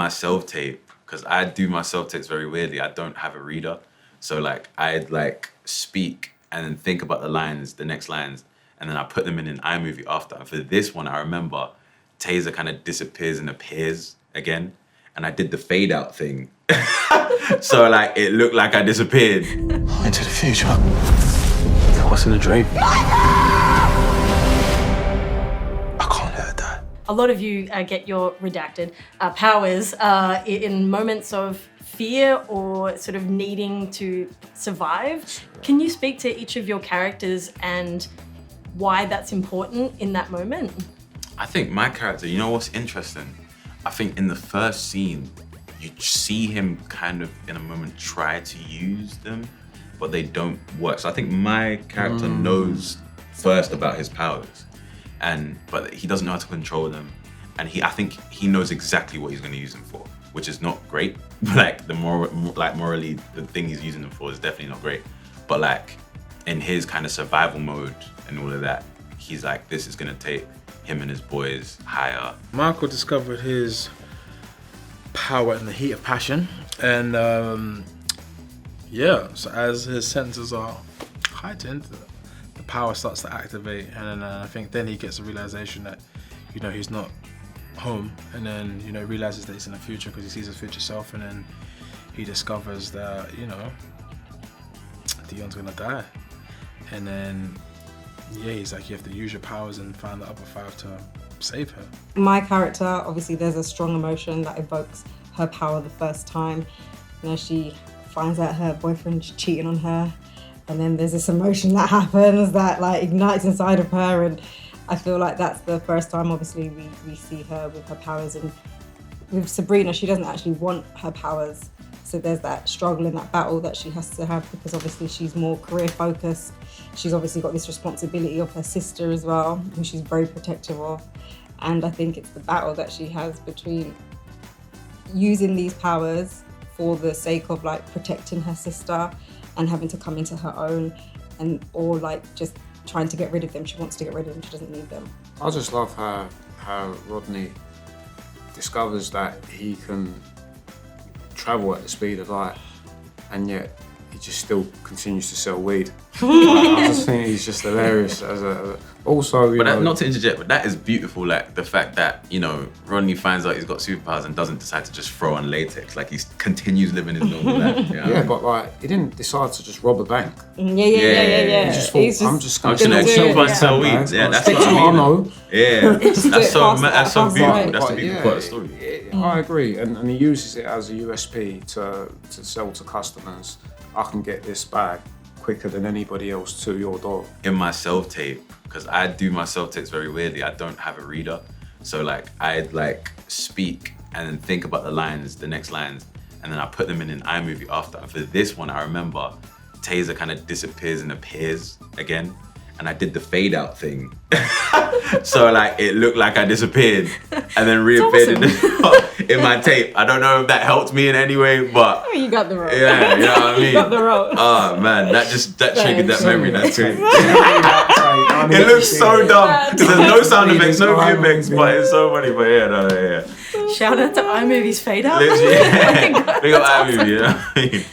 my self-tape, because I do my self-tapes very weirdly, I don't have a reader. So like I'd like speak and then think about the next lines, and then I put them in an iMovie after. And for this one, I remember Taser kind of disappears and appears again. And I did the fade out thing. So like it looked like I disappeared. Into the future. What's in the dream? A lot of you get your redacted powers in moments of fear or sort of needing to survive. Can you speak to each of your characters and why that's important in that moment? I think my character, you know what's interesting? I think in the first scene, you see him kind of in a moment try to use them, but they don't work. So I think my character knows first about his powers. But he doesn't know how to control them, and I think he knows exactly what he's going to use them for, which is not great. Like morally, the thing he's using them for is definitely not great. But like in his kind of survival mode and all of that, he's like, this is going to take him and his boys higher. Michael discovered his power in the heat of passion, and so as his senses are heightened, the power starts to activate, and I think then he gets a realization that, you know, he's not home, and then, you know, realizes that he's in the future because he sees his future self, and then he discovers that, you know, Dion's gonna die, and then he's like, you have to use your powers and find the other 5 to save her. My character, obviously there's a strong emotion that evokes her power the first time. You know, she finds out her boyfriend's cheating on her, and then there's this emotion that happens that like ignites inside of her, and I feel like that's the first time obviously we see her with her powers. And with Sabrina, she doesn't actually want her powers, so there's that struggle and that battle that she has to have, because obviously she's more career focused. She's obviously got this responsibility of her sister as well, who she's very protective of, and I think it's the battle that she has between using these powers for the sake of like protecting her sister and having to come into her own, or like just trying to get rid of them. She wants to get rid of them, she doesn't need them. I just love how Rodney discovers that he can travel at the speed of light, and yet he just still continues to sell weed. I just think he's just hilarious also, you know. Not to interject, but that is beautiful, like the fact that, you know, Rodney finds out he's got superpowers and doesn't decide to just throw on latex, like he continues living his normal life. You know? Yeah, but like he didn't decide to just rob a bank. Yeah. He just thought, I'm just gonna sell weed. Yeah, that's what I mean. Yeah, that's so beautiful. That's the beautiful part of the story. I agree, and he uses it as a USP to sell to customers. I can get this bag quicker than anybody else to your door. In my self-tape, because I do my self-tapes very weirdly, I don't have a reader. So like I'd like speak and then think about the next lines, and then I put them in an iMovie after. And for this one, I remember Taser kind of disappears and appears again. And I did the fade out thing. So like it looked like I disappeared and then reappeared in my tape. I don't know if that helped me in any way, but You got the role. Yeah, you know what I mean? You got the role. Oh man, that triggered that memory. That's crazy. It looks so dumb because there's no sound effects, no view effects, but it's so funny. But yeah. Shout out to iMovie's fade out. Literally, yeah. Big up iMovie, you know what I mean?